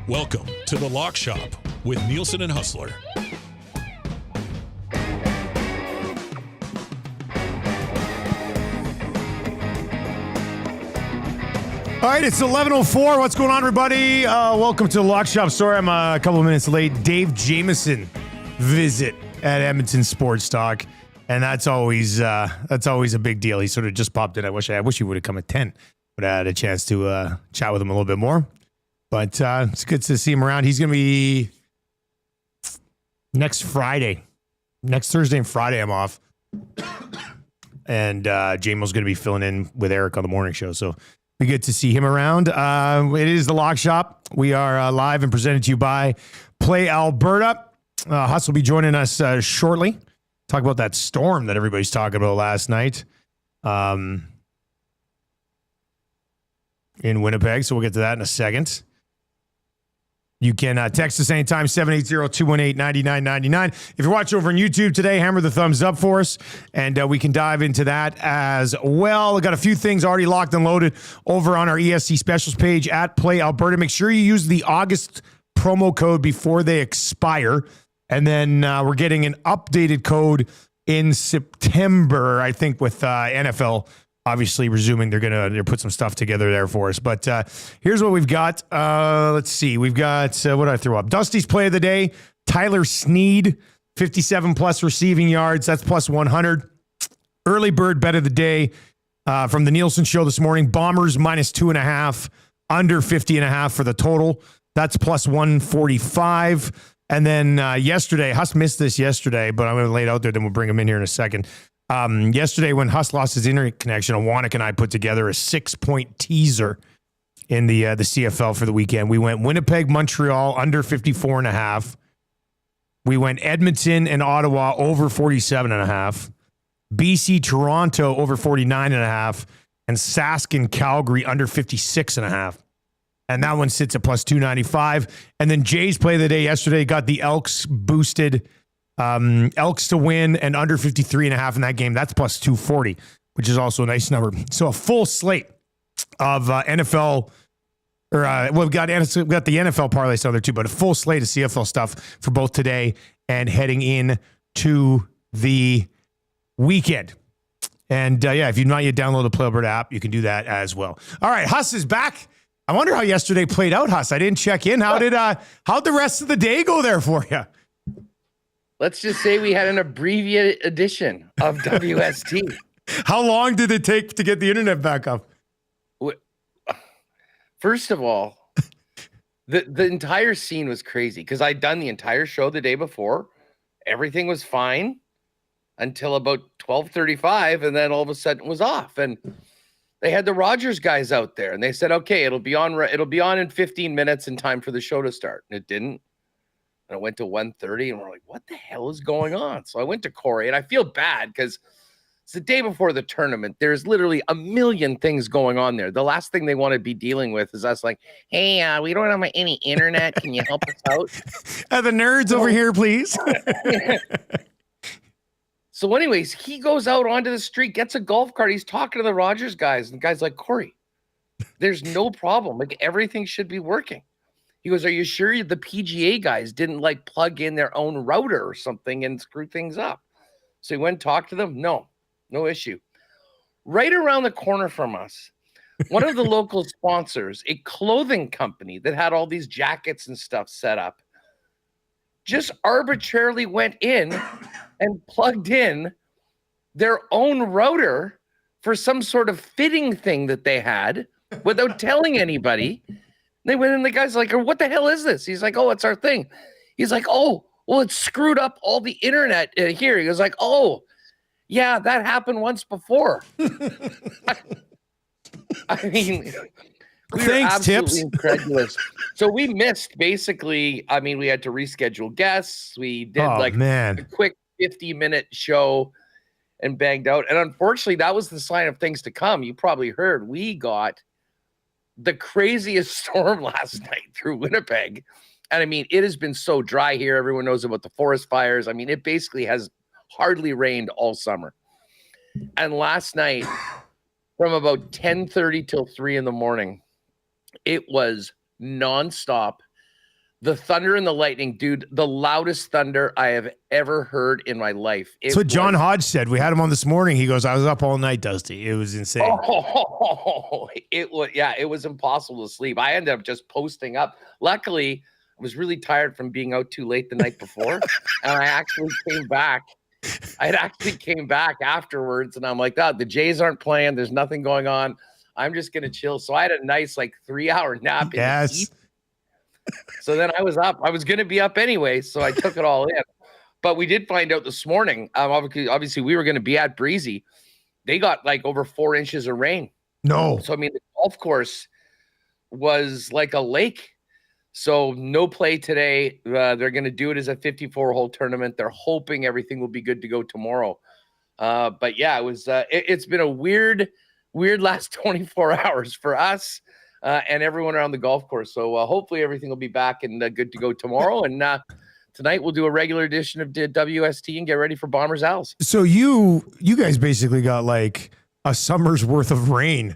Welcome to The Lock Shop with Nielsen and Hustler. All right, it's 11:04. What's going on, everybody? Welcome to The Lock Shop. Sorry, I'm a couple of minutes late. Dave Jameson visit at Edmonton Sports Talk, and that's always a big deal. He sort of just popped in. I wish he would have come at 10, but I had a chance to chat with him a little bit more. But it's good to see him around. He's going to be next Thursday and Friday. I'm off, and Jamo's going to be filling in with Eric on the morning show. So be good to see him around. It is the Lock Shop. We are live and presented to you by Play Alberta. Huss will be joining us shortly. Talk about that storm that everybody's talking about last night in Winnipeg. So we'll get to that in a second. You can text us anytime, 780-218-9999. If you're watching over on YouTube today, hammer the thumbs up for us, and we can dive into that as well. I've got a few things already locked and loaded over on our ESC Specials page at Play Alberta. Make sure you use the August promo code before they expire, and then we're getting an updated code in September, I think, with NFL obviously resuming. They're put some stuff together there for us. But here's what we've got. Let's see. We've got, what did I throw up? Dusty's play of the day, Tyler Sneed, 57 plus receiving yards. That's plus 100. Early bird bet of the day from the Nielsen show this morning. Bombers minus 2.5, under 50.5 for the total. That's plus 145. And then yesterday, Huss missed this yesterday, but I'm going to lay it out there. Then we'll bring him in here in a second. Yesterday, when Huss lost his internet connection, Wannick and I put together a 6-point teaser in the CFL for the weekend. We went Winnipeg, Montreal, under 54.5. We went Edmonton and Ottawa, over 47.5. BC, Toronto, over 49.5. And Sask and Calgary, under 56.5. And that one sits at plus 295. And then Jay's play of the day yesterday got the Elks boosted. Elks to win and under 53.5 in that game. That's plus 240, which is also a nice number. So a full slate of NFL, we've got the NFL parlays out there too, but a full slate of CFL stuff for both today and heading in to the weekend. And if you've not yet downloaded the Play Alberta app, you can do that as well. All right, Huss is back. I wonder how yesterday played out, Huss. I didn't check in. How'd the rest of the day go there for you? Let's just say we had an abbreviated edition of WST. How long did it take to get the internet back up? First of all, the entire scene was crazy because I'd done the entire show the day before. Everything was fine until about 12:35, and then all of a sudden it was off. And they had the Rogers guys out there, and they said, "Okay, it'll be on in 15 minutes in time for the show to start." And it didn't. And it went to 1:30, and we're like, what the hell is going on? So I went to Corey, and I feel bad because it's the day before the tournament. There's literally a million things going on there. The last thing they want to be dealing with is us like, hey, we don't have any internet. Can you help us out? The nerds over here, please. So anyways, he goes out onto the street, gets a golf cart. He's talking to the Rogers guys, and the guy's like, Corey, there's no problem. Like, everything should be working. He goes, are you sure the PGA guys didn't plug in their own router or something and screw things up? So he went and talked to them. No issue. Right around the corner from us, one of the local sponsors, a clothing company that had all these jackets and stuff set up, just arbitrarily went in and plugged in their own router for some sort of fitting thing that they had without telling anybody. They went in, the guy's like, what the hell is this? He's like, oh, it's our thing. He's like, oh, well, it screwed up all the internet here. He was like, oh, yeah, that happened once before. I mean, we were absolutely incredulous. So we missed basically, we had to reschedule guests. We did a quick 50-minute show and banged out. And unfortunately, that was the sign of things to come. You probably heard we got the craziest storm last night through Winnipeg. And it has been so dry here. Everyone knows about the forest fires. It basically has hardly rained all summer. And last night, from about 10:30 till 3 in the morning, it was nonstop. The thunder and the lightning, dude, the loudest thunder I have ever heard in my life. That's what John Hodge said. We had him on this morning. He goes, I was up all night, Dusty. It was insane. It was impossible to sleep. I ended up just posting up. Luckily, I was really tired from being out too late the night before. And I actually came back. Came back afterwards, and I'm like, oh, the Jays aren't playing. There's nothing going on. I'm just going to chill. So I had a nice 3-hour nap. Yes. So then I was up. I was going to be up anyway, so I took it all in. But we did find out this morning, obviously we were going to be at Breezy. They got over 4 inches of rain. No. So, the golf course was like a lake. So no play today. They're going to do it as a 54-hole tournament. They're hoping everything will be good to go tomorrow. But yeah, it was. It's been a weird last 24 hours for us and everyone around the golf course. So hopefully everything will be back and good to go tomorrow. And tonight we'll do a regular edition of WST and get ready for Bombers Owls. So you guys basically got a summer's worth of rain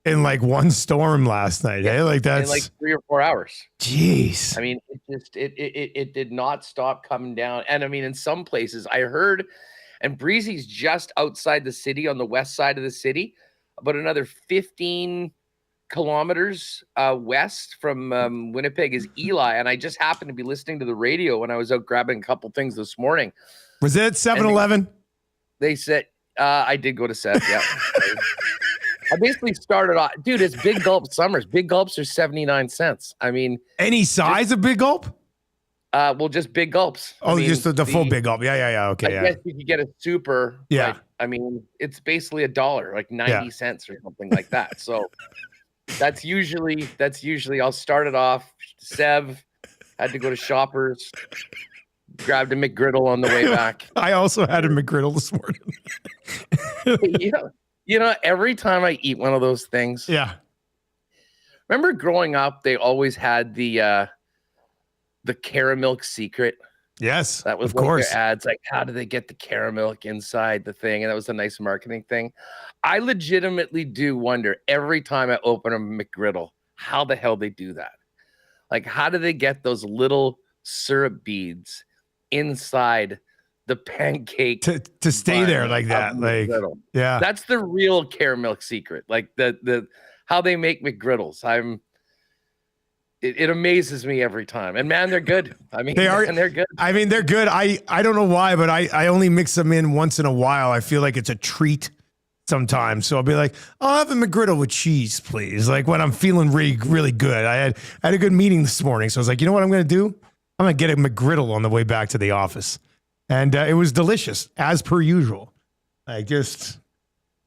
in one storm last night. Yeah. That's in 3 or 4 hours. Jeez. It did not stop coming down. And in some places I heard, and Breezy's just outside the city on the west side of the city, about another 15 kilometers west from Winnipeg is Eli. And I just happened to be listening to the radio when I was out grabbing a couple things this morning. Was it 7-Eleven? They said, I did go to 7. Yeah. I basically started off, dude, it's Big Gulp Summers. Big Gulps are 79 cents. Any size of Big Gulp? Well, just Big Gulps. Just the full Big Gulp. Yeah. Okay. I guess you could get a super. Yeah. It's basically $1, 90 cents or something like that. So that's usually I'll start it off. Sev, had to go to Shoppers, grabbed a McGriddle on the way back. I also had a McGriddle this morning. Every time I eat one of those things. Yeah. Remember growing up, they always had the caramel secret. Yes, that was of course. Their ads, how do they get the caramel inside the thing? And that was a nice marketing thing. I legitimately do wonder every time I open a McGriddle, how the hell they do that. How do they get those little syrup beads inside the pancake to stay there like that? Yeah, that's the real caramel secret. The how they make McGriddles. It amazes me every time. And man, they're good. They are, and they're good. They're good. I don't know why, but I only mix them in once in a while. I feel like it's a treat sometimes. So I'll be like, I'll have a McGriddle with cheese, please. When I'm feeling really, really good. I had a good meeting this morning. So I was like, you know what I'm going to do? I'm going to get a McGriddle on the way back to the office. And it was delicious, as per usual. Just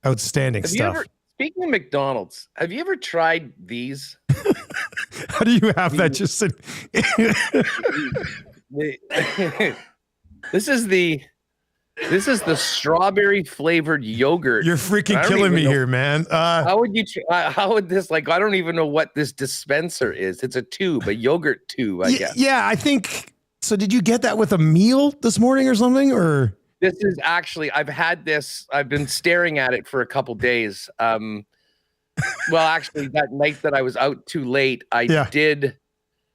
outstanding stuff. Speaking of McDonald's, have you ever tried these? How do you have that just sit? This is the strawberry flavored yogurt. You're freaking killing me here, man. How would this, I don't even know what this dispenser is. It's a tube, a yogurt tube, I guess. Yeah, I think so. Did you get that with a meal this morning or something? Or this is actually, I've had this, I've been staring at it for a couple days. Well, actually, that night that I was out too late, I did, of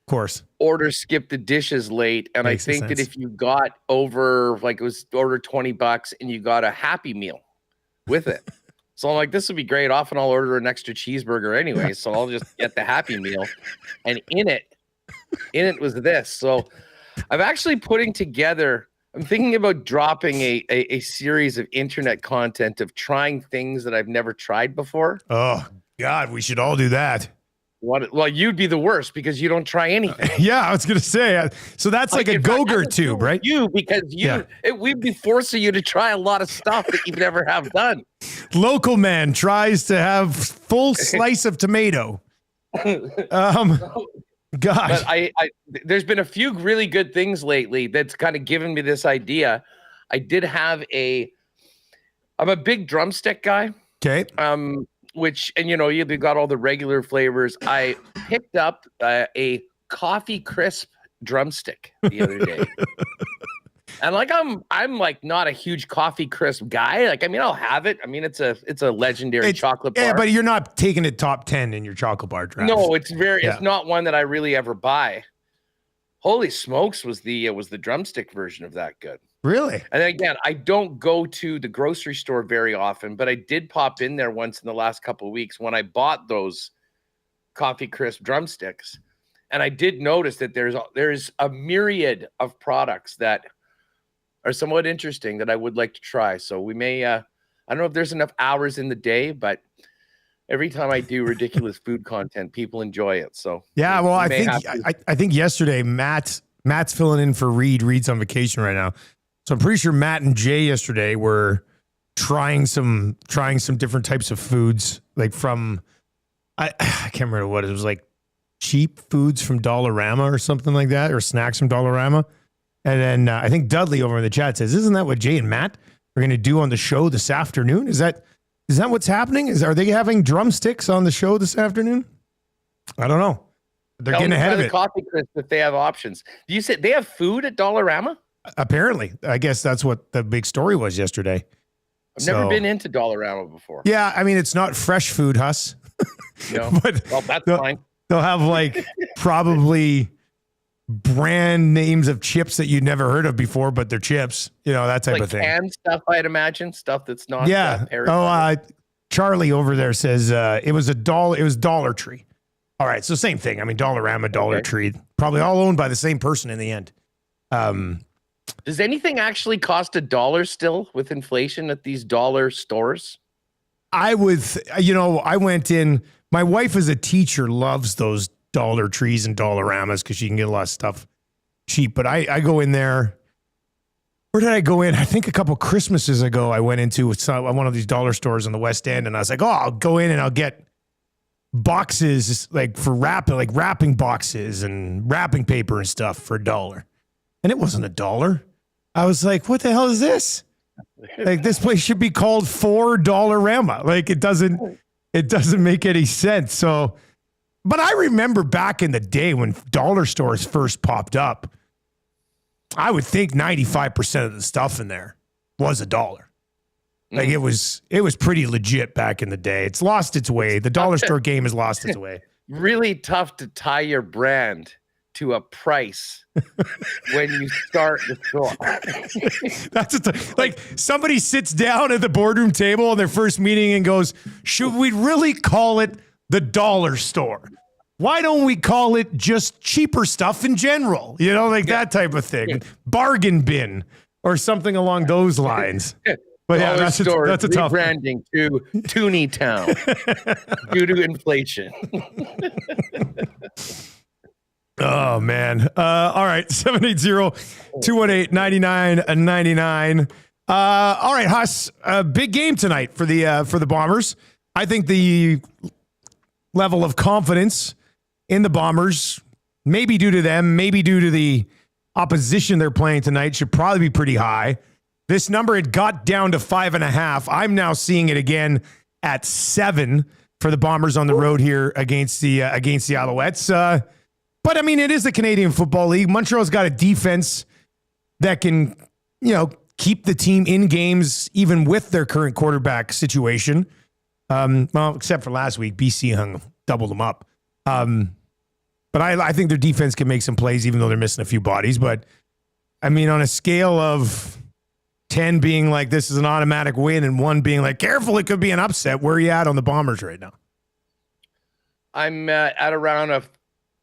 course, skip the dishes late. And I think that if you got over, it was ordered $20 and you got a Happy Meal with it. So I'm like, this would be great. Often I'll order an extra cheeseburger anyway. So I'll just get the Happy Meal. And in it was this. So I'm actually I'm thinking about dropping a series of internet content of trying things that I've never tried before. Oh, God, we should all do that. Well, you'd be the worst because you don't try anything. Yeah, I was going to say. So that's like a Go-Gurt tube, right? We'd be forcing you to try a lot of stuff that you've never have done. Local man tries to have full slice of tomato. God, but there's been a few really good things lately that's kind of given me this idea. I did have I'm a big drumstick guy. Okay. You've got all the regular flavors. I picked up a coffee crisp drumstick the other day. And I'm not a huge coffee crisp guy. I'll have it. It's a legendary chocolate bar. Yeah, but you're not taking it top 10 in your chocolate bar draft. No, it's not one that I really ever buy. Holy smokes, was the drumstick version of that good. Really? And then again, I don't go to the grocery store very often, but I did pop in there once in the last couple of weeks when I bought those coffee crisp drumsticks. And I did notice that there's a myriad of products that are somewhat interesting that I would like to try. So we may, I don't know if there's enough hours in the day, but every time I do ridiculous food content, people enjoy it. So yeah, well, I think yesterday Matt's filling in for Reed. Reed's on vacation right now, so I'm pretty sure Matt and Jay yesterday were trying some different types of foods, like from I can't remember what it was, like cheap foods from Dollarama or something like that, or snacks from Dollarama. And then I think Dudley over in the chat says, "Isn't that what Jay and Matt are going to do on the show this afternoon? Is that what's happening? Are they having drumsticks on the show this afternoon? I don't know. They're getting ahead of it. Coffee crisp if they have options. You said they have food at Dollarama? Apparently, I guess that's what the big story was yesterday. I've never been into Dollarama before. Yeah, I mean, it's not fresh food, Huss. No, but well, that's fine. They'll have like probably brand names of chips that you'd never heard of before, but they're chips, that type of thing. Canned stuff, I'd imagine, stuff that's not. Charlie over there says it was $1. It was Dollar Tree. All right, so same thing. I mean, Dollarama, Dollar Tree, probably all owned by the same person in the end. Does anything actually cost $1 still with inflation at these dollar stores? I went in. My wife is a teacher, loves those Dollar Trees and Dollaramas because she can get a lot of stuff cheap. But I go in there. Where did I go in? I think a couple Christmases ago, I went into one of these dollar stores in the West End, and I was like, I'll go in and I'll get boxes like for wrapping boxes and wrapping paper and stuff for $1. And it wasn't $1. I was like, what the hell is this? Like, this place should be called $4 Like, it doesn't make any sense. So, but I remember back in the day when dollar stores first popped up, I would think 95% of the stuff in there was $1. Like, it was pretty legit back in the day. It's lost its way. The dollar store game has lost its way. Really tough to tie your brand to a price when you start the store. That's like somebody sits down at the boardroom table on their first meeting and goes, should we really call it the dollar store? Why don't we call it just cheaper stuff in general? That type of thing. Yeah. Bargain bin or something along those lines. But yeah, that's a tough rebranding to Toonie Town due to inflation. Oh, man. All right. 780-218-9999. All right, Huss, big game tonight for the Bombers. I think the level of confidence in the Bombers, maybe due to them, maybe due to the opposition they're playing tonight, should probably be pretty high. This number had got down to 5.5. I'm now seeing it again at 7 for the Bombers on the road here against the Alouettes. But I mean, it is the Canadian Football League. Montreal's got a defense that can, keep the team in games even with their current quarterback situation. Well, except for last week, BC doubled them up. But I think their defense can make some plays even though they're missing a few bodies. But I mean, on a scale of 10 being like this is an automatic win and 1 being like careful, it could be an upset, where are you at on the Bombers right now? I'm at around a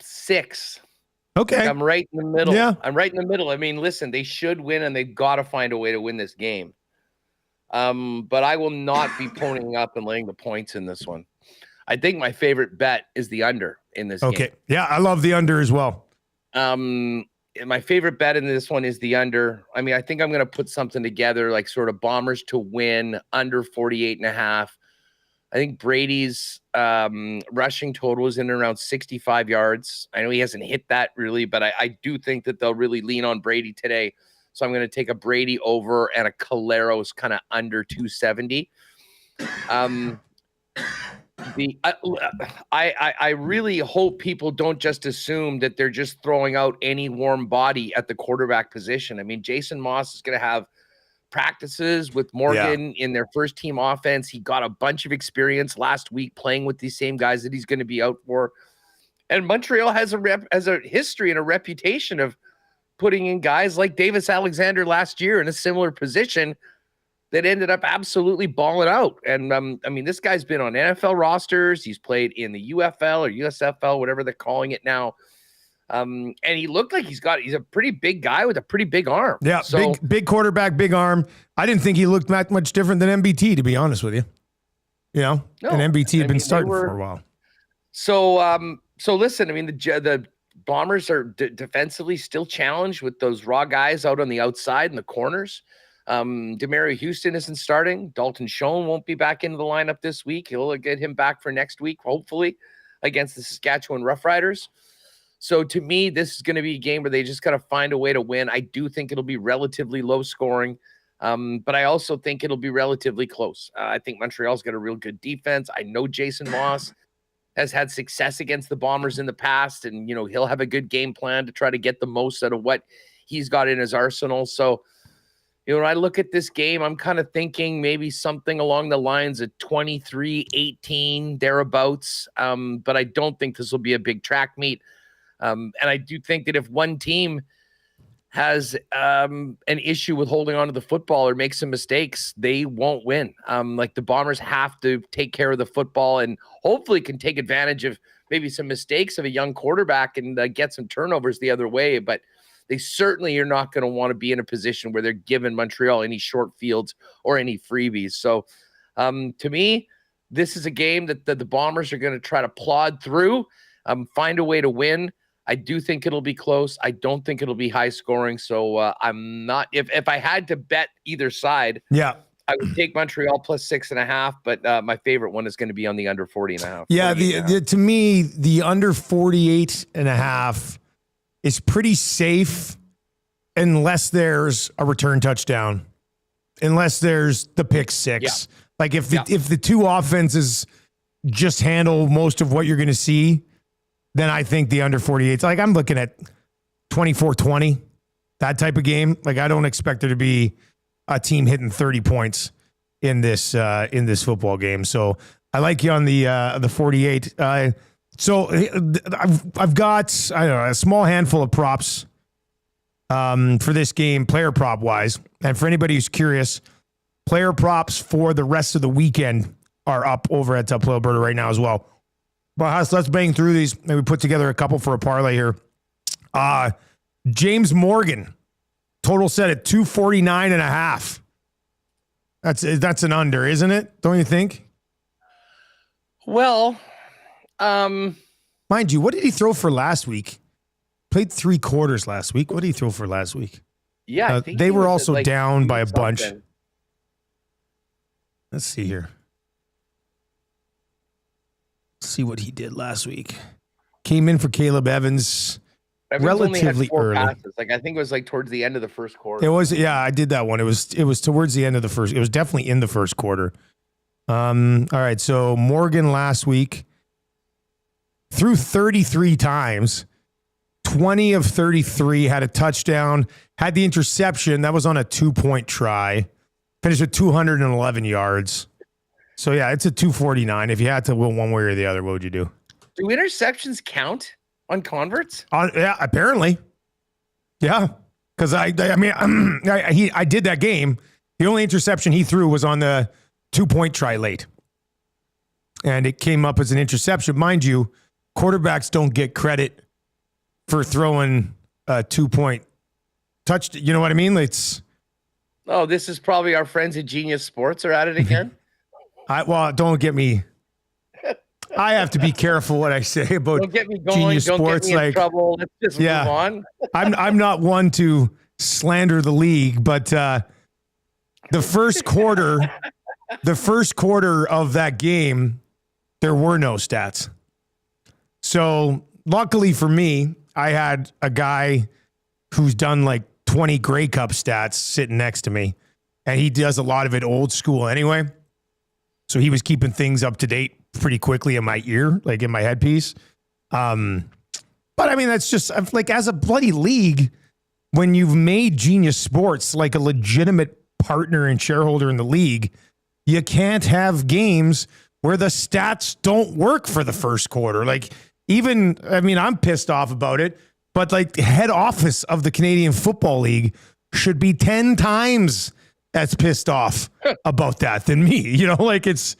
6. Okay. Like I'm right in the middle. Yeah. I'm right in the middle. I mean, listen, they should win and they've got to find a way to win this game. But I will not be ponying up and laying the points in this one. I think my favorite bet is the under in this game. Okay. Yeah, I love the under as well. My favorite bet in this one is the under. I mean, I think I'm going to put something together like sort of Bombers to win under 48.5. I think Brady's rushing total is in around 65 yards. I know he hasn't hit that really, but I do think that they'll really lean on Brady today. So I'm going to take a Brady over and a Caleros kind of under 270. I really hope people don't just assume that they're just throwing out any warm body at the quarterback position. I mean, Jason Moss is going to have practices with Morgan in their first team offense. He got a bunch of experience last week playing with these same guys that he's going to be out for. And Montreal has a history and a reputation of putting in guys like Davis Alexander last year in a similar position that ended up absolutely balling out. And I mean, this guy's been on NFL rosters. He's played in the UFL or USFL, whatever they're calling it now. And he looked like he's a pretty big guy with a pretty big arm. Yeah, so, big quarterback, big arm. I didn't think he looked that much different than MBT, to be honest with you. You know, no, and MBT had been starting for a while. So, so listen, I mean, the Bombers are defensively still challenged with those raw guys out on the outside in the corners. Demerio Houston isn't starting. Dalton Schoen won't be back into the lineup this week. He'll get him back for next week, hopefully, against the Saskatchewan Roughriders. So to me, this is going to be a game where they just got to find a way to win. I do think it'll be relatively low scoring, but I also think it'll be relatively close. I think Montreal's got a real good defense. I know Jason Moss has had success against the Bombers in the past, and, you know, he'll have a good game plan to try to get the most out of what he's got in his arsenal. So, you know, when I look at this game, I'm kind of thinking maybe something along the lines of 23-18, thereabouts. But I don't think this will be a big track meet. And I do think that if one team has an issue with holding on to the football or makes some mistakes, they won't win. Like, the Bombers have to take care of the football and hopefully can take advantage of maybe some mistakes of a young quarterback and get some turnovers the other way. But they certainly are not going to want to be in a position where they're giving Montreal any short fields or any freebies. So to me, this is a game that the Bombers are going to try to plod through, find a way to win. I do think it'll be close. I don't think it'll be high scoring. So I'm not, if I had to bet either side, yeah, I would take Montreal plus 6.5, but my favorite one is going to be on the under 40.5. Yeah, to me, the under 48.5 is pretty safe unless there's a return touchdown, unless there's the pick six. Yeah. Like if the two offenses just handle most of what you're going to see, then I think the under 48, like I'm looking at 24-20, that type of game. Like, I don't expect there to be a team hitting 30 points in this football game. So I like you on the 48. So I've got, I don't know, a small handful of props for this game, player prop wise. And for anybody who's curious, player props for the rest of the weekend are up over at Play Alberta right now as well. But let's bang through these. Maybe put together a couple for a parlay here. James Morgan, total set at 249.5. That's an under, isn't it? Don't you think? Well, mind you, what did he throw for last week? Played 3 quarters last week. What did he throw for last week? Yeah, I think they were also down by a bunch. Let's see here. See what he did last week. Came in for Caleb Evans relatively early. Passes. Like, I think it was like towards the end of the first quarter. It was, yeah, I did that one. It was towards the end of the first. It was definitely in the first quarter. All right, so Morgan last week threw 33 times. 20 of 33, had a touchdown, had the interception. That was on a 2-point try. Finished with 211 yards. So, yeah, it's a 249. If you had to win one way or the other, what would you do? Do interceptions count on converts? Yeah, apparently. Yeah, because I did that game. The only interception he threw was on the 2-point try late. And it came up as an interception. Mind you, quarterbacks don't get credit for throwing a 2-point touch. You know what I mean? This is probably our friends at Genius Sports are at it again. Don't get me. I have to be careful what I say about don't get me going, Genius don't Sports. Get me in trouble. Let's just move on. I'm not one to slander the league, but the first quarter of that game, there were no stats. So luckily for me, I had a guy who's done like 20 Grey Cup stats sitting next to me, and he does a lot of it old school anyway. So he was keeping things up to date pretty quickly in my ear, like in my headpiece. But I mean, that's just like, as a bloody league, when you've made Genius Sports like a legitimate partner and shareholder in the league, you can't have games where the stats don't work for the first quarter. Like, even, I mean, I'm pissed off about it, but like the head office of the Canadian Football League should be 10 times as pissed off about that than me. You know, like it's,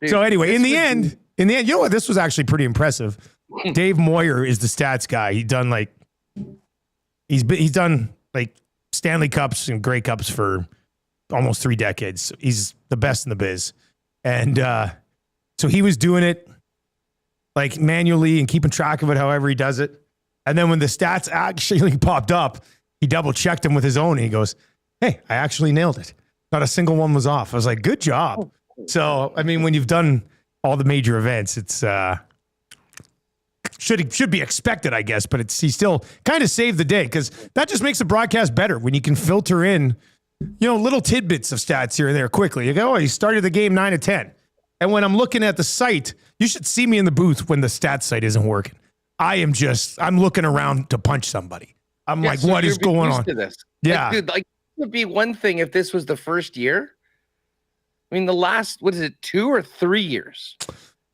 Dude, so anyway, in the end, you know what? This was actually pretty impressive. Dave Moyer is the stats guy. He's done like Stanley Cups and Grey Cups for almost 3 decades. He's the best in the biz. And so he was doing it like manually and keeping track of it however he does it. And then when the stats actually popped up, he double checked them with his own and he goes, hey, I actually nailed it. Not a single one was off. I was like, good job. So, I mean, when you've done all the major events, it's should be expected, I guess, but he still kind of saved the day because that just makes the broadcast better when you can filter in, little tidbits of stats here and there quickly. You go, oh, he started the game 9 to 10. And when I'm looking at the site, you should see me in the booth when the stats site isn't working. I'm looking around to punch somebody. I'm like, so what is going on? To this. Yeah. It would be one thing if this was the first year. I mean, the last, 2 or 3 years?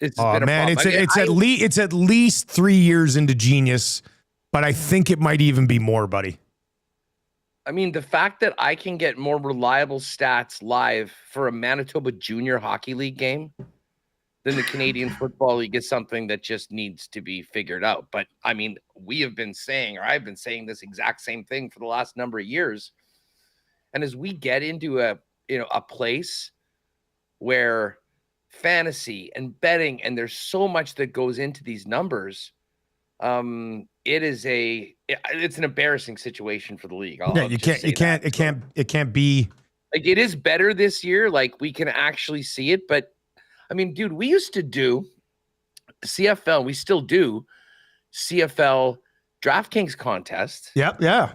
It's been a problem. It's at least 3 years into Genius, but I think it might even be more, buddy. I mean, the fact that I can get more reliable stats live for a Manitoba Junior Hockey League game than the Canadian Football League is something that just needs to be figured out. But I mean, I've been saying this exact same thing for the last number of years. And as we get into a place where fantasy and betting, and there's so much that goes into these numbers, it's an embarrassing situation for the league. It can't be like, it is better this year. Like, we can actually see it, but I mean, dude, we used to do CFL. We still do CFL DraftKings contest. Yep. Yeah.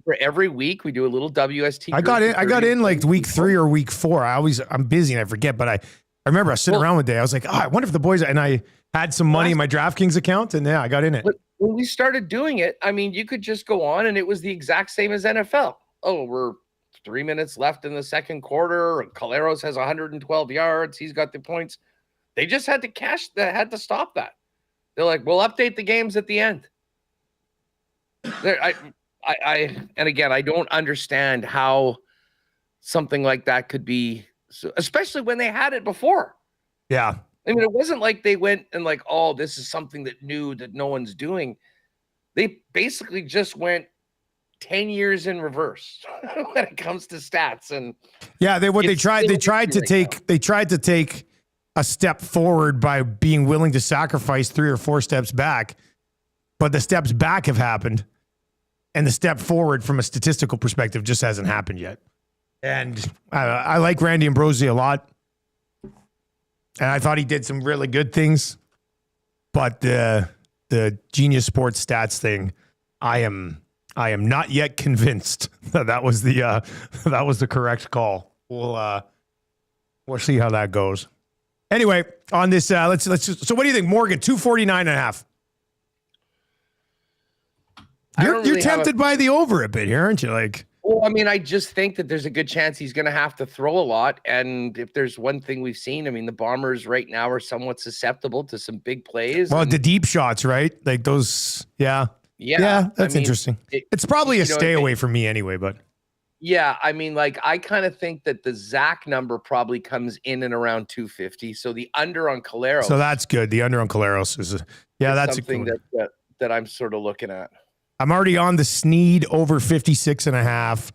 For every week we do a little WST. I got in like week 3 or week 4. I'm busy and I forget, but I remember I was sitting around one day. I was like, I wonder if the boys, and I had some money in my DraftKings account, and I got in it. But when we started doing it, I mean, you could just go on and it was the exact same as NFL. Oh, we're 3 minutes left in the second quarter. Caleros has 112 yards. He's got the points. They just had to stop that. They're like, we'll update the games at the end. And again, I don't understand how something like that could be, especially when they had it before. Yeah. I mean, it wasn't like they went and like, oh, this is something that new that no one's doing. They basically just went 10 years in reverse when it comes to stats. And yeah, they tried to take a step forward by being willing to sacrifice 3 or 4 steps back, but the steps back have happened. And the step forward from a statistical perspective just hasn't happened yet. And I like Randy Ambrosi a lot. And I thought he did some really good things. But the Genius Sports Stats thing, I am not yet convinced that was the correct call. We'll see how that goes. Anyway, on this, let's. So what do you think, Morgan? 249.5. You're tempted by the over a bit here, aren't you? Like, well, I mean, I just think that there's a good chance he's going to have to throw a lot. And if there's one thing we've seen, I mean, the Bombers right now are somewhat susceptible to some big plays. Well, the deep shots, right? Like those. Yeah. That's interesting. It's probably a stay away for me anyway, but. Yeah, I mean, like, I kind of think that the Zach number probably comes in and around 250. So the under on Caleros. So that's good. The under on Caleros is that's something that I'm sort of looking at. I'm already on the Sneed over 56.5.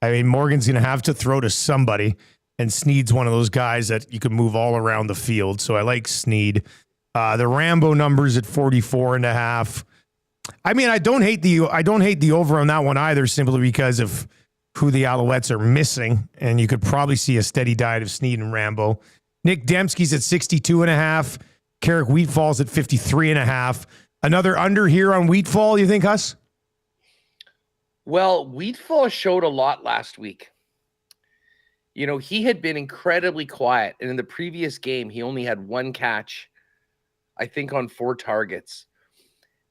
I mean, Morgan's going to have to throw to somebody, and Sneed's one of those guys that you can move all around the field. So I like Sneed. The Rambo numbers at 44.5. I mean, I don't hate the over on that one either, simply because of who the Alouettes are missing, and you could probably see a steady diet of Sneed and Rambo. Nick Dembski's at 62.5. Carrick Wheatfall's at 53.5. Another under here on Wheatfall, you think, Huss? Well, Wheatfall showed a lot last week. He had been incredibly quiet. And in the previous game, he only had 1 catch, I think, on 4 targets.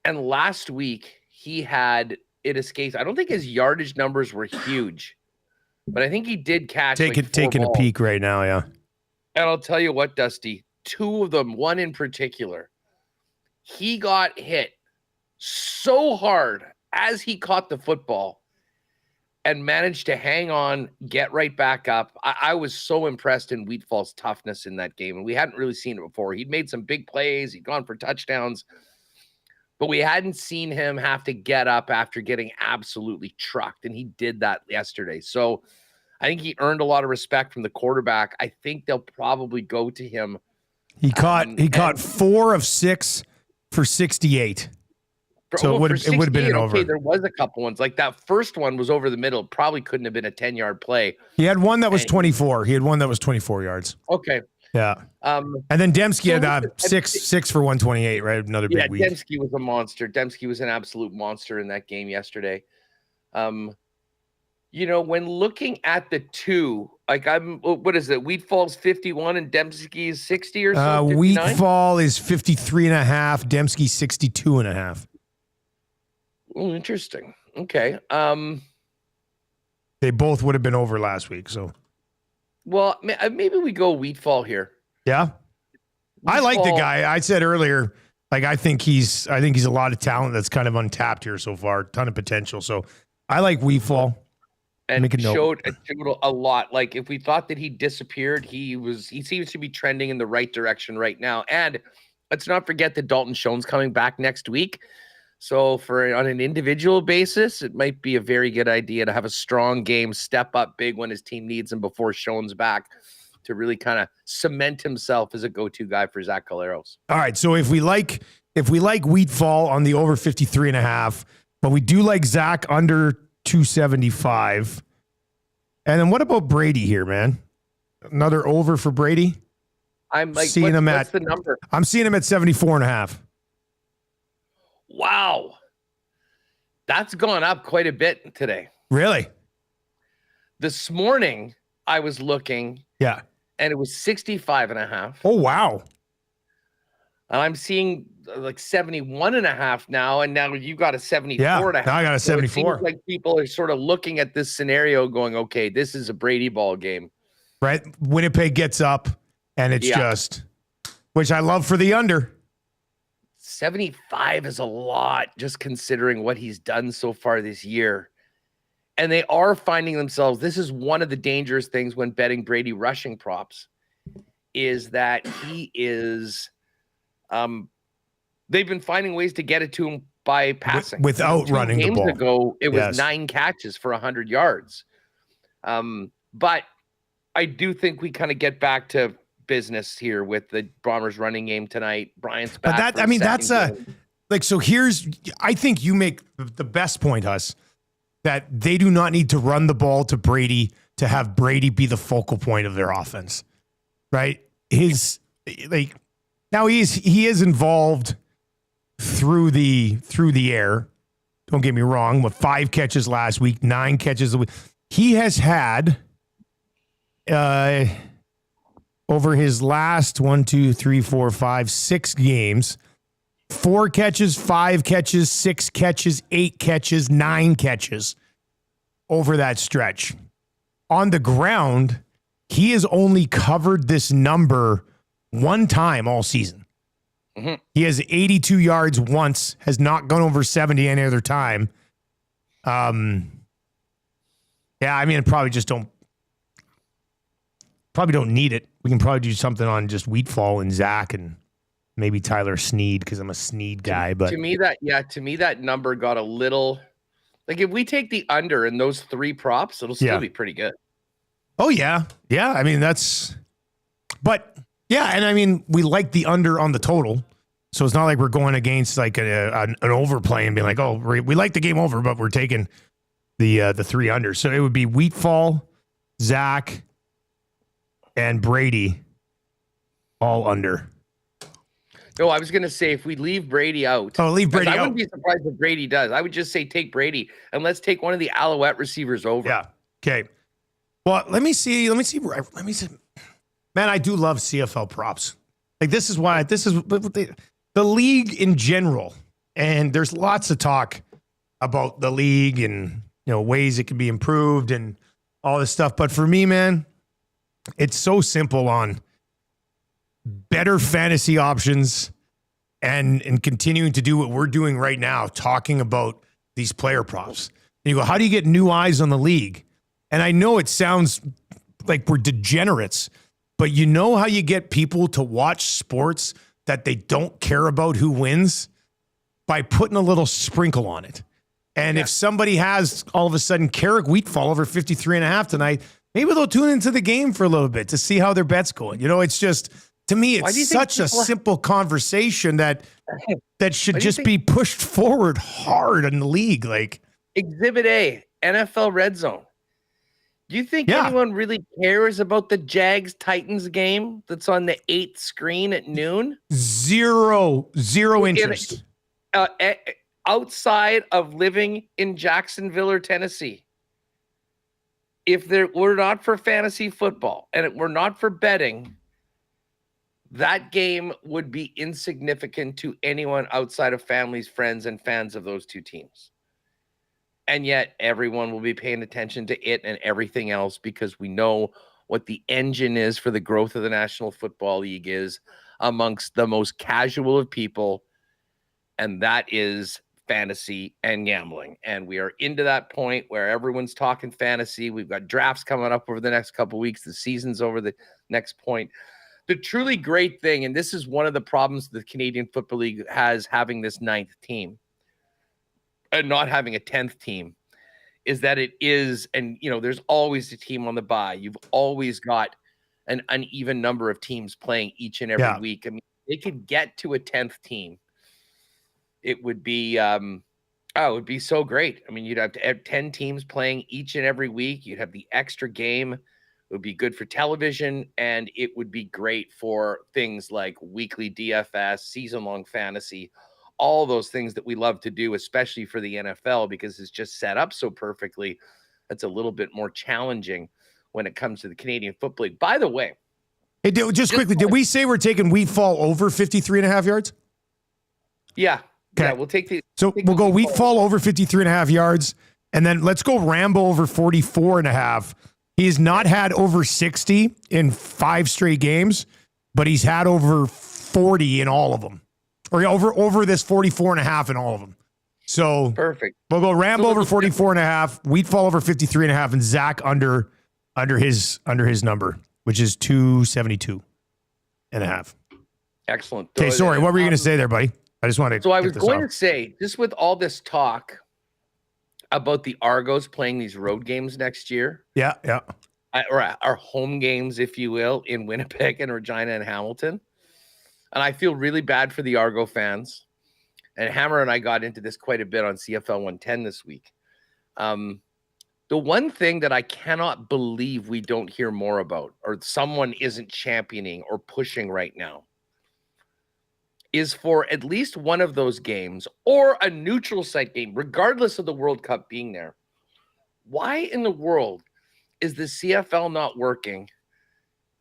And last week, he had it escaped. I don't think his yardage numbers were huge, but I think he did catch. Taking a peek right now, yeah. And I'll tell you what, Dusty, 2 of them, one in particular, he got hit so hard as he caught the football and managed to hang on, get right back up. I was so impressed in Wheatfall's toughness in that game, and we hadn't really seen it before. He'd made some big plays. He'd gone for touchdowns, but we hadn't seen him have to get up after getting absolutely trucked, and he did that yesterday. So I think he earned a lot of respect from the quarterback. I think they'll probably go to him. He caught 4 of 6 for 68. So it would have been an over. Okay, there was a couple ones. Like that first one was over the middle. Probably couldn't have been a 10-yard play. He had one that was 24. He had one that was 24 yards. Okay. Yeah. And then Dembski had 6 for 128, right? Another big week. Dembski was a monster. Dembski was an absolute monster in that game yesterday. You know, when looking at the two, like what is it? Wheatfall's 51 and Dembski is 60 or so? Wheatfall is 53.5. Dembski 62.5. Oh, interesting. Okay. They both would have been over last week. So, well, maybe we go Wheatfall here. Yeah, I like the guy. I said earlier, like I think he's a lot of talent that's kind of untapped here so far. Ton of potential. So, I like Wheatfall. And showed a lot. Like if we thought that he disappeared, he seems to be trending in the right direction right now. And let's not forget that Dalton Schoen's coming back next week. So on an individual basis, it might be a very good idea to have a strong game, step up big when his team needs him before Schoen's back to really kind of cement himself as a go-to guy for Zach Caleros. All right. So if we like Wheatfall on the over 53.5, but we do like Zach under 275. And then what about Brady here, man? Another over for Brady? I'm like, what's the number? I'm seeing him at 74.5. Wow. That's gone up quite a bit today. Really? This morning, I was looking. Yeah. And it was 65.5. Oh, wow. And I'm seeing like 71.5 now. And now you got a 74.5. Yeah, now I got a 74. So it seems like people are sort of looking at this scenario going, okay, this is a Brady ball game. Right. Winnipeg gets up and it's just, which I love for the under. 75 is a lot, just considering what he's done so far this year. And they are finding themselves. This is one of the dangerous things when betting Brady rushing props is that he is, they've been finding ways to get it to him by passing. Without running the ball. Games ago, it was 9 catches for 100 yards. But I do think we kind of get back to business here with the Bombers running game tonight. Bryant's back. But so I think you make the best point, Huss, that they do not need to run the ball to Brady to have Brady be the focal point of their offense, right? He is involved through the air. Don't get me wrong, with 5 catches last week, 9 catches a week. He has had over his last 6 games, 4 catches, 5 catches, 6 catches, 8 catches, 9 catches over that stretch. On the ground, he has only covered this number 1 time all season. Mm-hmm. He has 82 yards once, has not gone over 70 any other time. Yeah, I mean, probably don't need it. We can probably do something on just Wheatfall and Zach and maybe Tyler Sneed because I'm a Sneed guy. But to me that number got a little like if we take the under in those 3 props, it'll still be pretty good. Oh yeah, yeah. I mean and I mean we like the under on the total, so it's not like we're going against like an overplay and being like, oh, we like the game over, but we're taking the 3 under. So it would be Wheatfall, Zach, and Brady all under. No, I was going to say if we leave Brady out. Oh, leave Brady out. I wouldn't be surprised if Brady does. I would just say take Brady and let's take one of the Alouette receivers over. Yeah. Okay. Well, let me see. Man, I do love CFL props. Like this is the league in general. And there's lots of talk about the league and ways it can be improved and all this stuff. But for me, man, it's so simple on better fantasy options and continuing to do what we're doing right now, talking about these player props. And you go, how do you get new eyes on the league? And I know it sounds like we're degenerates, but you know how you get people to watch sports that they don't care about who wins? By putting a little sprinkle on it. And if somebody has all of a sudden Carrick Wheatfall over 53.5 tonight, maybe they'll tune into the game for a little bit to see how their bet's going. You know, it's just, to me, it's such a simple conversation that should just be pushed forward hard in the league. Like Exhibit A, NFL Red Zone. Do you think anyone really cares about the Jags-Titans game that's on the 8th screen at noon? Zero interest. Outside of living in Jacksonville or Tennessee, if there were not for fantasy football and it were not for betting, that game would be insignificant to anyone outside of families, friends, and fans of those two teams. And yet everyone will be paying attention to it and everything else because we know what the engine is for the growth of the National Football League is amongst the most casual of people, and that is fantasy and gambling. And we are into that point where everyone's talking fantasy. We've got drafts coming up over the next couple of weeks. The season's over the next point. The truly great thing, and this is one of the problems the Canadian Football League has having this 9th team and not having a 10th team, is that it is, and there's always a team on the bye. You've always got an uneven number of teams playing each and every week. I mean, they could get to a 10th team. It would be, it would be so great. I mean, you'd have to have 10 teams playing each and every week. You'd have the extra game. It would be good for television, and it would be great for things like weekly DFS, season-long fantasy, all those things that we love to do, especially for the NFL, because it's just set up so perfectly. That's a little bit more challenging when it comes to the Canadian Football League. By the way, hey, just quickly, did we say we're taking Wheatfall over 53.5 yards? Yeah. Okay. Yeah, we'll take the. So we'll go Wheatfall over 53.5 yards, and then let's go Rambo over 44.5. He has not had over 60 in 5 straight games, but he's had over 40 in all of them, or over this 44.5 in all of them. So perfect. We'll go Rambo over 44.5, Wheatfall over 53.5, and Zach under his number, which is 272.5. Excellent. Okay, sorry, what were you going to say there, buddy? I just wanted. So I was going to say, just with all this talk about the Argos playing these road games next year. Yeah. Or our home games, if you will, in Winnipeg and Regina and Hamilton. And I feel really bad for the Argo fans. And Hammer and I got into this quite a bit on CFL 110 this week. The one thing that I cannot believe we don't hear more about, or someone isn't championing or pushing right now, is for at least one of those games or a neutral site game, regardless of the World Cup being there. Why in the world is the CFL not working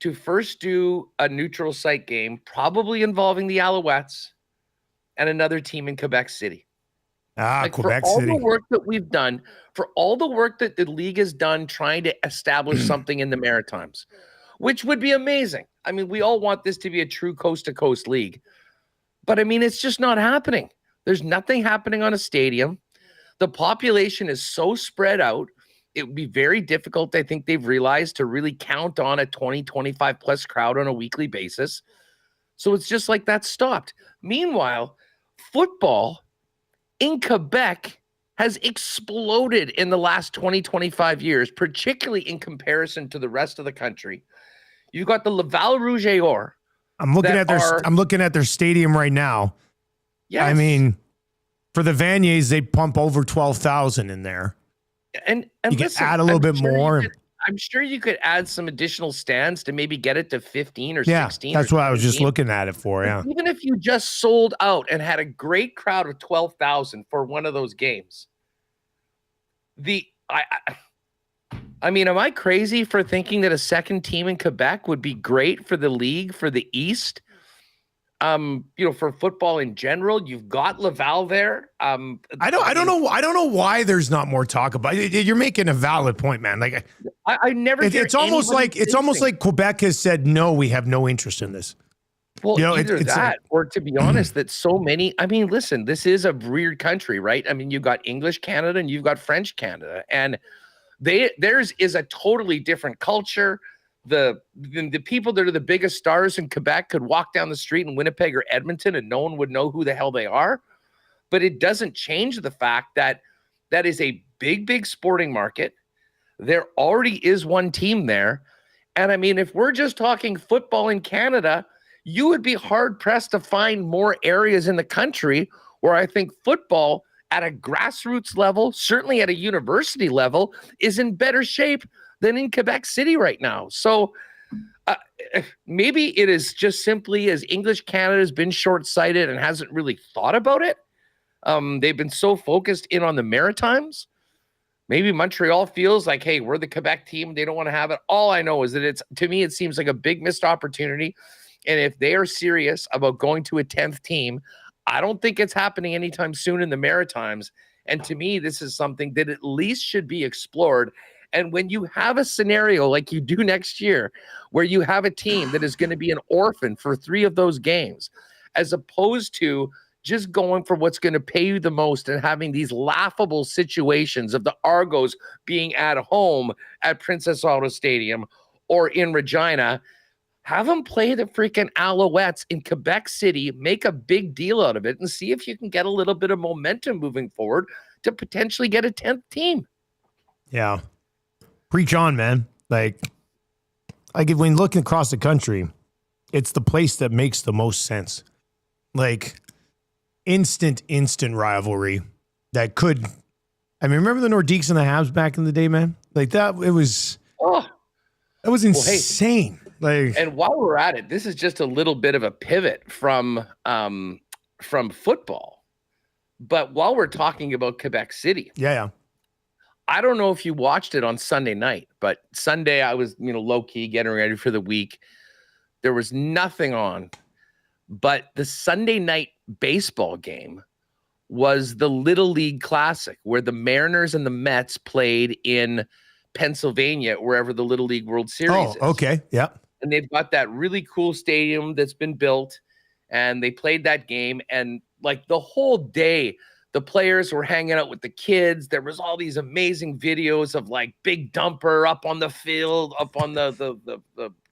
to first do a neutral site game, probably involving the Alouettes and another team in Quebec City? Quebec for all City. The work that we've done, for all the work that the league has done trying to establish something in the Maritimes, which would be amazing. I mean, we all want this to be a true coast-to-coast league. But, I mean, it's just not happening. There's nothing happening on a stadium. The population is so spread out. It would be very difficult, I think they've realized, to really count on a 20, 25-plus crowd on a weekly basis. So it's just like that stopped. Meanwhile, football in Quebec has exploded in the last 20, 25 years, particularly in comparison to the rest of the country. You've got the Laval Rouge et Or. I'm looking at their stadium right now. Yes. I mean, for the Vaniers, they pump over 12,000 in there. And you can add a little bit more. I'm sure you could add some additional stands to maybe get it to 15 or 16. That's what I was just looking at it for. Yeah. Even if you just sold out and had a great crowd of 12,000 for one of those games, I mean, am I crazy for thinking that a second team in Quebec would be great for the league, for the East? For football in general, you've got Laval there. I don't know why there's not more talk about it. You're making a valid point, man. Like I never. It's almost like Quebec has said no. We have no interest in this. Well, You know, either that or, to be honest, that so many, I mean, listen, this is a weird country, right? I mean, you've got English Canada and you've got French Canada, and theirs is a totally different culture. The people that are the biggest stars in Quebec could walk down the street in Winnipeg or Edmonton and no one would know who the hell they are. But it doesn't change the fact that that is a big, big sporting market. There already is one team there. And I mean, if we're just talking football in Canada, you would be hard pressed to find more areas in the country where I think football at a grassroots level, certainly at a university level, is in better shape than in Quebec City right now. So maybe it is just simply as English Canada has been short-sighted and hasn't really thought about it. They've been so focused in on the Maritimes. Maybe Montreal feels like, hey, we're the Quebec team. They don't want to have it. All I know is that to me, it seems like a big missed opportunity. And if they are serious about going to a 10th team, I don't think it's happening anytime soon in the Maritimes. And to me, this is something that at least should be explored. And when you have a scenario like you do next year, where you have a team that is going to be an orphan for 3 of those games, as opposed to just going for what's going to pay you the most and having these laughable situations of the Argos being at home at Princess Auto Stadium or in Regina, have them play the freaking Alouettes in Quebec City, make a big deal out of it, and see if you can get a little bit of momentum moving forward to potentially get a 10th team. Yeah. Preach on, man. Like when looking across the country, it's the place that makes the most sense. Like instant rivalry that could, I mean, remember the Nordiques and the Habs back in the day, man? Like that, it was insane. And while we're at it, this is just a little bit of a pivot from football. But while we're talking about Quebec City, yeah, I don't know if you watched it on Sunday night, but Sunday I was, low key getting ready for the week. There was nothing on, but the Sunday night baseball game was the Little League Classic, where the Mariners and the Mets played in Pennsylvania, wherever the Little League World Series is. Okay, yeah. And they've got that really cool stadium that's been built, and they played that game. And like the whole day, the players were hanging out with the kids. There was all these amazing videos of like Big Dumper up on the field, up on the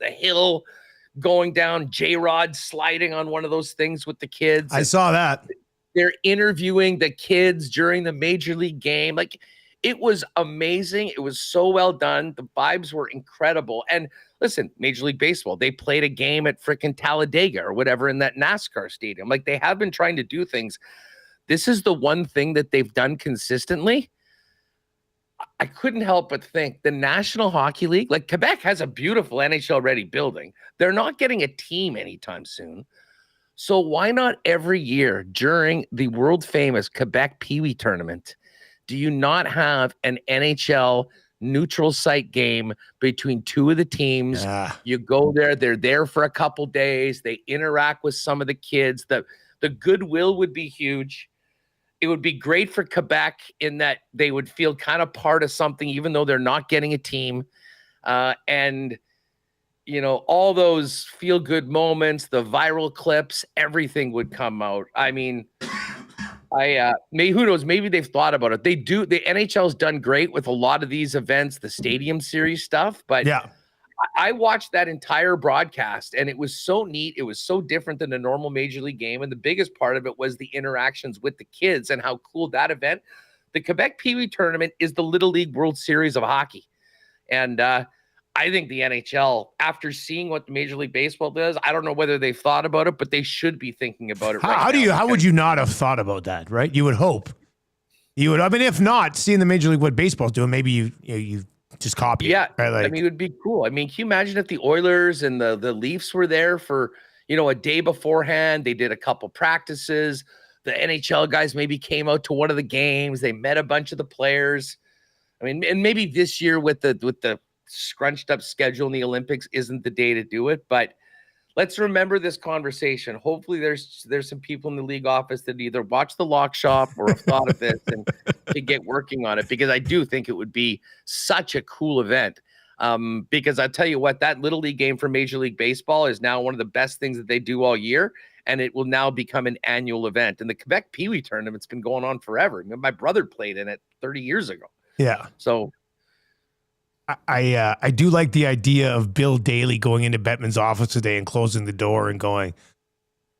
hill, going down, J-Rod sliding on one of those things with the kids. I saw that. They're interviewing the kids during the major league game. Like, it was amazing. It was so well done. The vibes were incredible. And listen, Major League Baseball, they played a game at frickin' Talladega or whatever in that NASCAR stadium. Like, they have been trying to do things. This is the one thing that they've done consistently. I couldn't help but think the National Hockey League, like Quebec has a beautiful NHL-ready building. They're not getting a team anytime soon. So why not every year during the world-famous Quebec Pee Wee tournament, do you not have an NHL neutral site game between 2 of the teams? You go there, they're there for a couple days, they interact with some of the kids. The goodwill would be huge. It would be great for Quebec in that they would feel kind of part of something, even though they're not getting a team. And, all those feel-good moments, the viral clips, everything would come out. I mean, who knows? Maybe they've thought about it. They do. The NHL's done great with a lot of these events, the Stadium Series stuff. But yeah, I watched that entire broadcast, and it was so neat. It was so different than a normal Major League game. And the biggest part of it was the interactions with the kids and how cool that event. The Quebec Pee Wee tournament is the Little League World Series of hockey. And I think the NHL, after seeing what the Major League Baseball does, I don't know whether they've thought about it, but they should be thinking about it right now. How would you not have thought about that, right? You would hope. You would. I mean, if not, seeing the Major League what baseball's doing, maybe you just copy it. Right? Like, I mean, it would be cool. I mean, can you imagine if the Oilers and the Leafs were there for, a day beforehand? They did a couple practices. The NHL guys maybe came out to one of the games. They met a bunch of the players. I mean, and maybe this year with the scrunched up schedule in the Olympics isn't the day to do it, but let's remember this conversation. Hopefully there's some people in the league office that either watch the Lock Shop or have thought of this and to get working on it, because I do think it would be such a cool event. Because I tell you what, that Little League game for Major League Baseball is now one of the best things that they do all year, and it will now become an annual event. And the Quebec Pee Wee tournament's been going on forever. My brother played in it 30 years ago. Yeah. So I do like the idea of Bill Daly going into Bettman's office today and closing the door and going,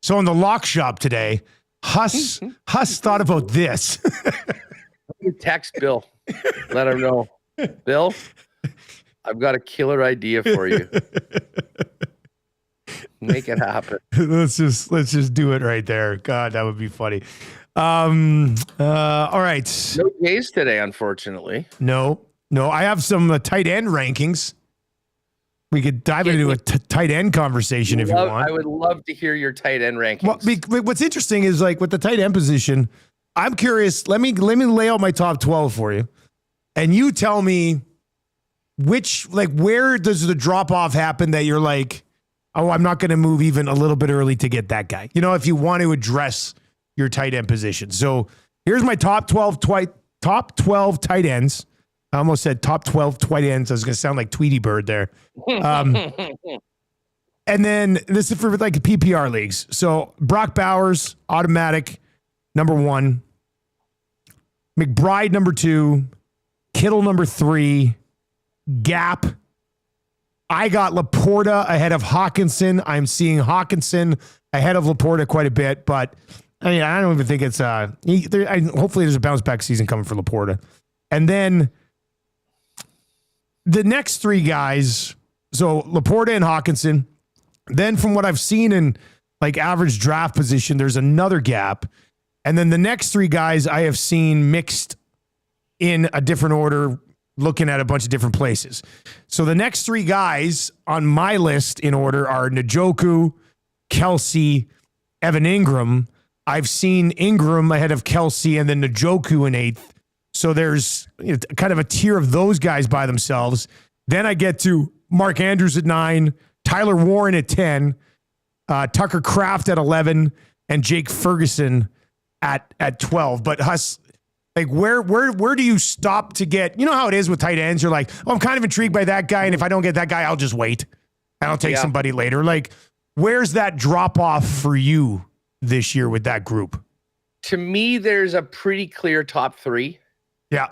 so in the lock shop today, Huss thought about this. Text Bill. Let him know. Bill, I've got a killer idea for you. Make it happen. Let's just do it right there. God, that would be funny. All right. No Jays today, unfortunately. No, I have some tight end rankings. We could dive into a tight end conversation if you want. I would love to hear your tight end rankings. Well, what's interesting is like with the tight end position, I'm curious. Let me lay out my top 12 for you, and you tell me where does the drop off happen that you're like, oh, I'm not going to move even a little bit early to get that guy. You know, if you want to address your tight end position. So here's my top 12 tight ends. I almost said top 12 tight ends. I was going to sound like Tweety Bird there. And then this is for like PPR leagues. So Brock Bowers, automatic, number 1. McBride, number 2. Kittle, number 3. Gap. I got Laporta ahead of Hawkinson. I'm seeing Hawkinson ahead of Laporta quite a bit, but I mean, I don't even think it's hopefully there's a bounce back season coming for Laporta. And then the next 3 guys, so Laporta and Hawkinson. Then from what I've seen in like average draft position, there's another gap. And then the next 3 guys I have seen mixed in a different order, looking at a bunch of different places. So the next 3 guys on my list in order are Njoku, Kelsey, Evan Ingram. I've seen Ingram ahead of Kelsey and then Njoku in 8th. So there's kind of a tier of those guys by themselves. Then I get to Mark Andrews at 9, Tyler Warren at 10, Tucker Kraft at 11, and Jake Ferguson at 12. But Huss, like where do you stop to get, you know how it is with tight ends? You're like, oh, I'm kind of intrigued by that guy. And if I don't get that guy, I'll just wait. And I'll take somebody later. Like, where's that drop off for you this year with that group? To me, there's a pretty clear top 3. Yeah.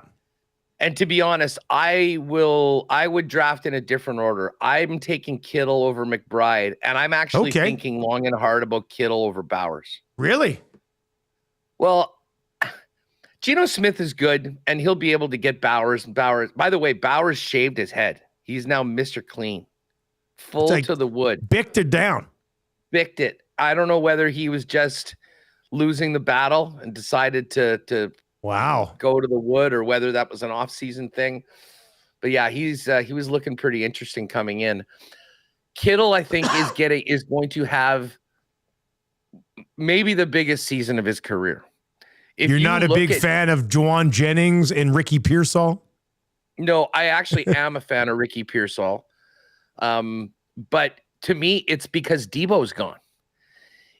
And to be honest, I would draft in a different order. I'm taking Kittle over McBride, and I'm actually thinking long and hard about Kittle over Bowers. Really? Well, Geno Smith is good, and he'll be able to get Bowers. By the way, Bowers shaved his head. He's now Mr. Clean. Full to the wood. Bicked it down. Bicked it. I don't know whether he was just losing the battle and decided to go to the wood, or whether that was an off-season thing. But yeah, he was looking pretty interesting coming in. Kittle, I think, is going to have maybe the biggest season of his career. If You're not a big fan of Juwan Jennings and Ricky Pearsall? No, I actually am a fan of Ricky Pearsall. But to me, it's because Debo's gone.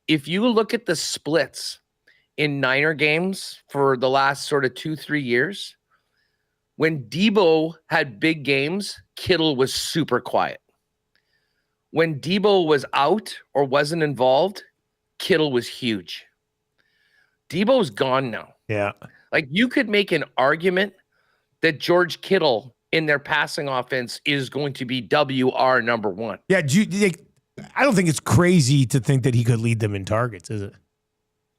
If you look at the splits in Niner games for the last sort of 2-3 years, when Debo had big games, Kittle was super quiet. When Debo was out or wasn't involved, Kittle was huge. Debo's gone now. Yeah. Like, you could make an argument that George Kittle in their passing offense is going to be WR number 1. Yeah. I don't think it's crazy to think that he could lead them in targets, is it?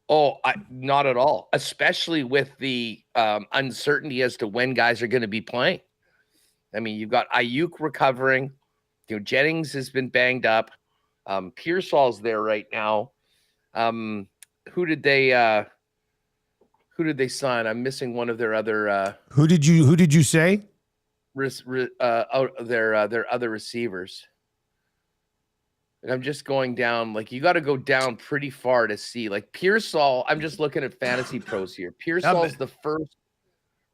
Oh, not at all, especially with the uncertainty as to when guys are going to be playing. I mean, you've got Ayuk recovering. Jennings has been banged up. Pearsall's there right now. Who did they sign? I'm missing one of their other. Who did you say? Their other receivers. I'm just going down. Like, you got to go down pretty far to see. Like, Pearsall, I'm just looking at Fantasy Pros here. Pearsall's the first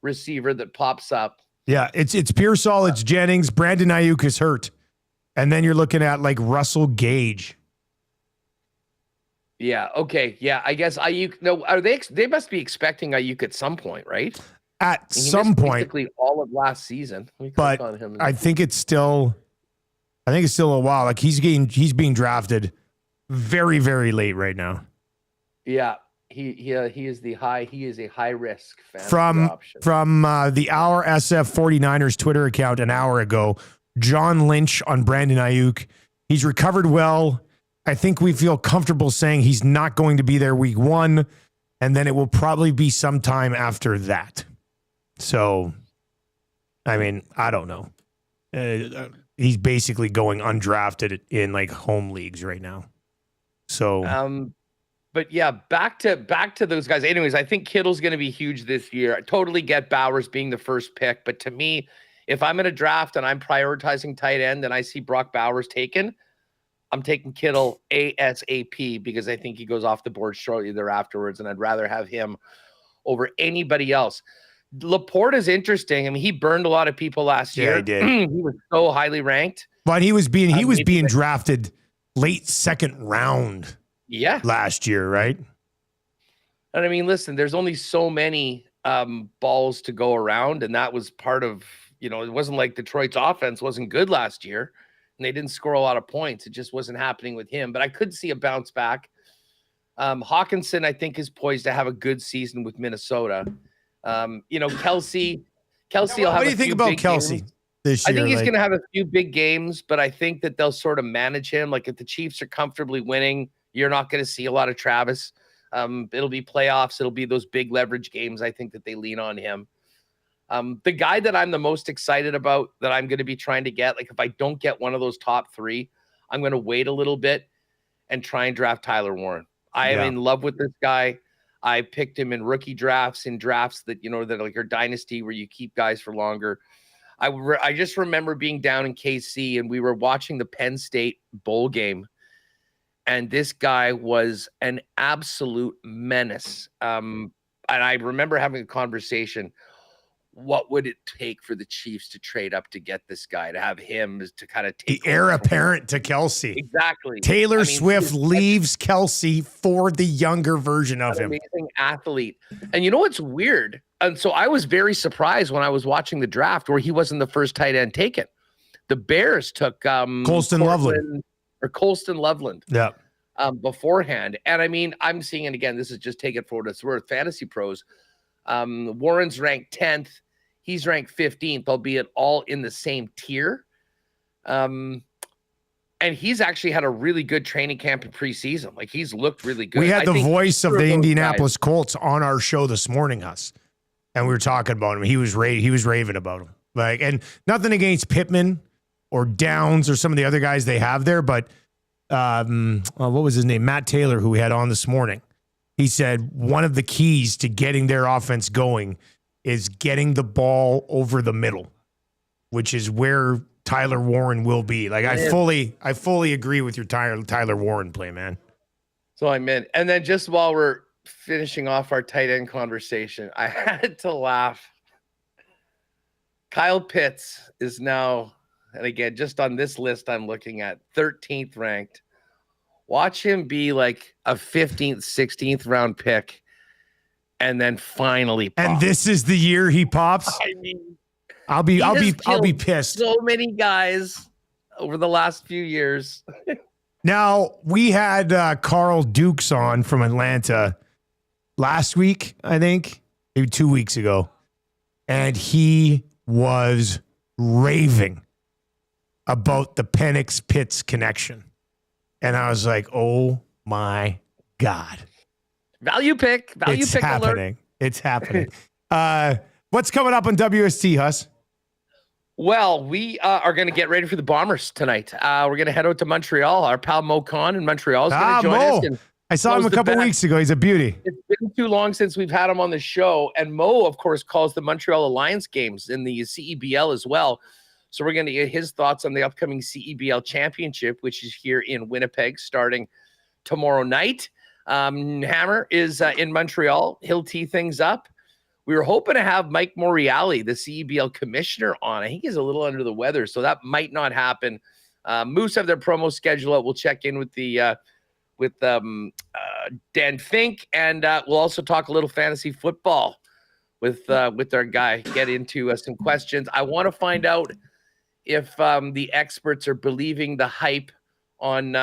receiver that pops up. Yeah, it's Pearsall, it's Jennings, Brandon Ayuk is hurt. And then you're looking at like Russell Gage. Yeah, okay. Yeah, I guess Ayuk. No, they must be expecting Ayuk at some point, right? at He some missed point. basically all of last season. Let me But click on him. I think it's still a while. Like he's being drafted very, very late right now. Yeah, he is a high risk fantasy From option. the Our SF 49ers Twitter account an hour ago, John Lynch on Brandon Ayuk. He's recovered well. I think we feel comfortable saying he's not going to be there week 1, and then it will probably be sometime after that. So, I mean, I don't know. He's basically going undrafted in like home leagues right now. So, but yeah, back to those guys. Anyways, I think Kittle's going to be huge this year. I totally get Bowers being the first pick, but to me, if I'm in a draft and I'm prioritizing tight end and I see Brock Bowers taken, I'm taking Kittle ASAP because I think he goes off the board shortly thereafterwards, and I'd rather have him over anybody else. Laporte is interesting. I mean, he burned a lot of people last year. Yeah, he did. He was so highly ranked. But he was being drafted late second round. Yeah. Last year, right? And I mean, listen, there's only so many balls to go around, and that was part of, it wasn't like Detroit's offense wasn't good last year, and they didn't score a lot of points. It just wasn't happening with him. But I could see a bounce back. Hawkinson, I think, is poised to have a good season with Minnesota. Kelsey. What do you think about Kelsey this year? I think he's going to have a few big games, but I think that they'll sort of manage him. Like if the Chiefs are comfortably winning, you're not going to see a lot of Travis. It'll be playoffs. It'll be those big leverage games. I think that they lean on him. The guy that I'm the most excited about that I'm going to be trying to get, like if I don't get one of those top 3, I'm going to wait a little bit and try and draft Tyler Warren. I am in love with this guy. I picked him in rookie drafts, in drafts that, that like your dynasty where you keep guys for longer. I just remember being down in KC and we were watching the Penn State bowl game. And this guy was an absolute menace. And I remember having a conversation. What would it take for the Chiefs to trade up to get this guy, to have him to kind of take the heir apparent to Kelsey? Exactly. Taylor Swift leaves Kelsey for the younger version of him. Amazing athlete. And you know what's weird? And so I was very surprised when I was watching the draft where he wasn't the first tight end taken. The Bears took Colston Loveland. Yeah. Beforehand. And I mean, I'm seeing it again. This is just take it for what it's worth. Fantasy Pros. Warren's ranked 10th. He's ranked 15th, albeit all in the same tier. And he's actually had a really good training camp in preseason. Like he's looked really good. We had the voice of the Indianapolis Colts on our show this morning, and we were talking about him. He was raving about him. Like, and nothing against Pittman or Downs or some of the other guys they have there, but what was his name? Matt Taylor, who we had on this morning. He said one of the keys to getting their offense going is getting the ball over the middle, which is where Tyler Warren will be. Like I fully agree with your Tyler Warren play, man. So I'm in. And then just while we're finishing off our tight end conversation, I had to laugh. Kyle Pitts is now, and again, just on this list I'm looking at, 13th ranked. Watch him be like a 15th, 16th round pick and then finally pop. And this is the year he pops? I mean, I'll be pissed. So many guys over the last few years. Now, we had Carl Dukes on from Atlanta last week, I think, maybe 2 weeks ago. And he was raving about the Penix-Pitts connection. And I was like, oh, my God. Value pick happening. alert. It's happening. What's coming up on WST, Huss? Well, we are going to get ready for the Bombers tonight. We're going to head out to Montreal. Our pal Mo Khan in Montreal is going to join us. And I saw him a couple weeks ago. He's a beauty. It's been too long since we've had him on the show. And Mo, of course, calls the Montreal Alliance games in the CEBL as well. So we're going to get his thoughts on the upcoming CEBL Championship, which is here in Winnipeg starting tomorrow night. Hammer is in Montreal. He'll tee things up. We were hoping to have Mike Moriali, the CEBL commissioner, on. I think he's a little under the weather, so that might not happen. Moose have their promo schedule out. We'll check in with Dan Fink, and we'll also talk a little fantasy football with our guy, get into some questions. I want to find out if the experts are believing the hype on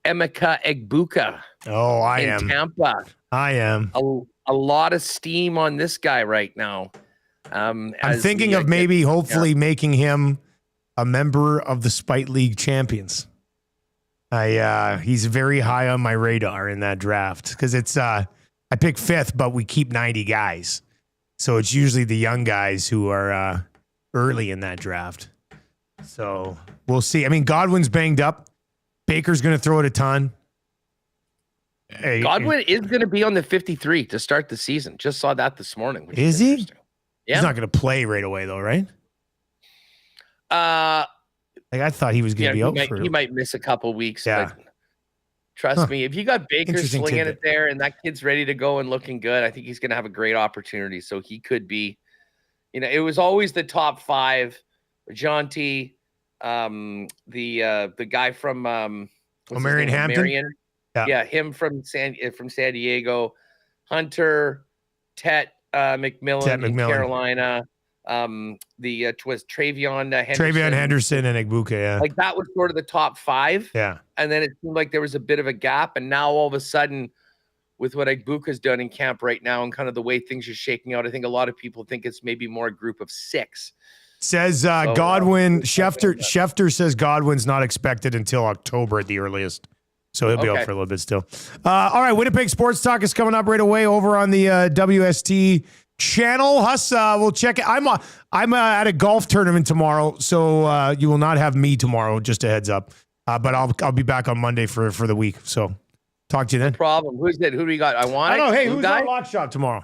Emeka Egbuka. Oh, I in am. Tampa. I am. A lot of steam on this guy right now. I'm thinking of maybe hopefully making him a member of the Spite League champions. He's very high on my radar in that draft because it's I pick 5th, but we keep 90 guys. So it's usually the young guys who are early in that draft. So we'll see. I mean, Godwin's banged up. Baker's going to throw it a ton. Hey, Godwin is going to be on the 53 to start the season. Just saw that this morning. Is he? Yeah. He's not going to play right away, though, right? Like I thought he was going to be out he might miss a couple weeks. Yeah. But trust me, if you got Baker slinging tidbit. it there and that kid's ready to go and looking good, I think he's going to have a great opportunity. So he could be, it was always the top 5. John T, the guy from Marion Hampton. Marion. Yeah, him from San Diego, Hunter, Tet McMillan in Carolina, was Travion Henderson. Travion Henderson and Egbuka, yeah. Like that was sort of the top 5. Yeah. And then it seemed like there was a bit of a gap. And now all of a sudden, with what Egbuka's done in camp right now and kind of the way things are shaking out, I think a lot of people think it's maybe more a group of 6. Says Godwin, Schefter says Godwin's not expected until October at the earliest. So he'll be out for a little bit still. All right, Winnipeg Sports Talk is coming up right away over on the WST channel. Huss, we'll check it. I'm at a golf tournament tomorrow, so you will not have me tomorrow. Just a heads up. But I'll be back on Monday for the week. So talk to you then. No problem. Who's that? Who do we got? I want. I don't know. Hey, who's on Lock Shop tomorrow?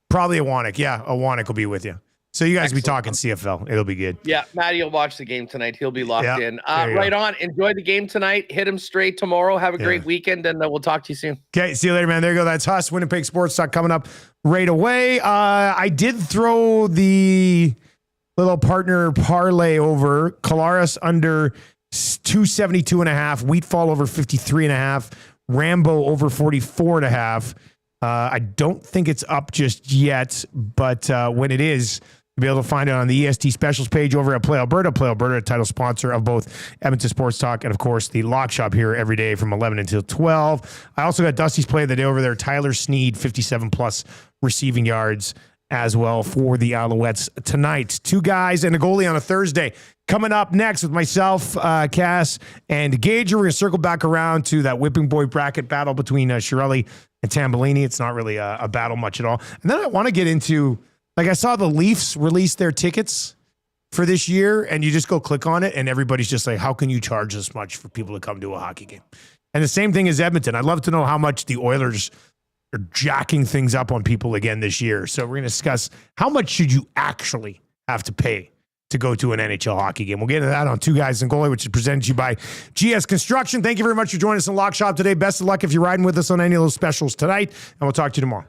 Probably Awanek. Yeah, Awanek will be with you. So you guys will be talking CFL. It'll be good. Yeah, Matty will watch the game tonight. He'll be locked in. Right on. Enjoy the game tonight. Hit him straight tomorrow. Have a great weekend, and we'll talk to you soon. Okay, see you later, man. There you go. That's Huss. Winnipeg Sports Talk coming up right away. I did throw the little partner parlay over. Colaris under 272.5. Wheatfall over 53.5. Rambo over 44.5. I don't think it's up just yet, but when it is, you'll be able to find it on the EST specials page over at Play Alberta. Play Alberta, a title sponsor of both Edmonton Sports Talk and, of course, the Lock Shop here every day from 11 until 12. I also got Dusty's play of the day over there. Tyler Sneed, 57-plus receiving yards as well for the Alouettes tonight. 2 guys and a goalie on a Thursday. Coming up next with myself, Cass, and Gage. We're going to circle back around to that whipping boy bracket battle between Chiarelli and Tambellini. It's not really a battle much at all. And then I want to get into, like I saw the Leafs release their tickets for this year, and you just go click on it, and everybody's just like, how can you charge this much for people to come to a hockey game? And the same thing as Edmonton. I'd love to know how much the Oilers are jacking things up on people again this year. So we're going to discuss how much should you actually have to pay to go to an NHL hockey game. We'll get into that on 2 Guys and Goalie, which is presented to you by GS Construction. Thank you very much for joining us in Lock Shop today. Best of luck if you're riding with us on any of those specials tonight, and we'll talk to you tomorrow.